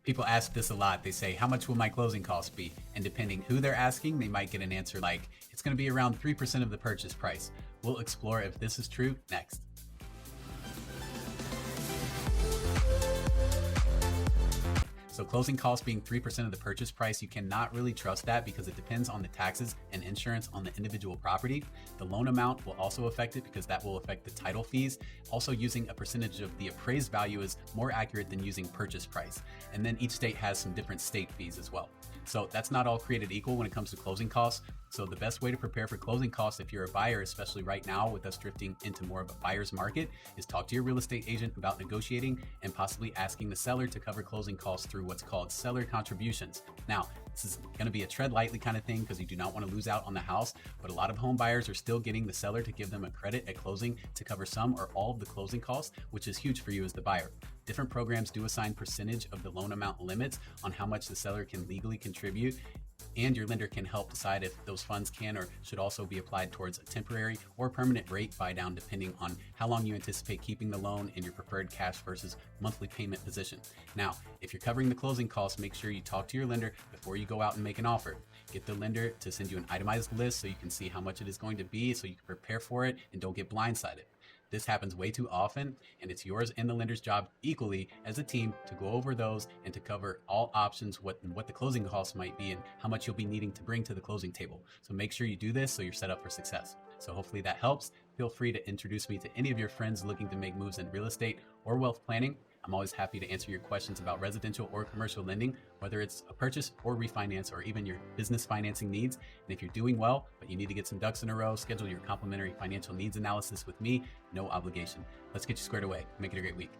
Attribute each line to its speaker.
Speaker 1: People ask this a lot. They say, how much will my closing costs be? And depending who they're asking, they might get an answer like, it's going to be around 3% of the purchase price. We'll explore if this is true next. So closing costs being 3% of the purchase price, you cannot really trust that because it depends on the taxes and insurance on the individual property. The loan amount will also affect it because that will affect the title fees. Also, using a percentage of the appraised value is more accurate than using purchase price. And then each state has some different state fees as well. So that's not all created equal when it comes to closing costs. So the best way to prepare for closing costs if you're a buyer, especially right now with us drifting into more of a buyer's market, is talk to your real estate agent about negotiating and possibly asking the seller to cover closing costs through what's called seller contributions. Now, this is going to be a tread lightly kind of thing because you do not want to lose out on the house, but a lot of home buyers are still getting the seller to give them a credit at closing to cover some or all of the closing costs, which is huge for you as the buyer. Different programs do assign percentage of the loan amount limits on how much the seller can legally contribute, and your lender can help decide if those funds can or should also be applied towards a temporary or permanent rate buy down depending on how long you anticipate keeping the loan and your preferred cash versus monthly payment position. Now, if you're covering the closing costs, make sure you talk to your lender before you go out and make an offer. Get the lender to send you an itemized list so you can see how much it is going to be so you can prepare for it and don't get blindsided. This happens way too often, and it's yours and the lender's job equally as a team to go over those and to cover all options, what the closing costs might be and how much you'll be needing to bring to the closing table. So make sure you do this so you're set up for success. So hopefully that helps. Feel free to introduce me to any of your friends looking to make moves in real estate or wealth planning. I'm always happy to answer your questions about residential or commercial lending, whether it's a purchase or refinance or even your business financing needs. And if you're doing well, but you need to get some ducks in a row, schedule your complimentary financial needs analysis with me, no obligation. Let's get you squared away. Make it a great week.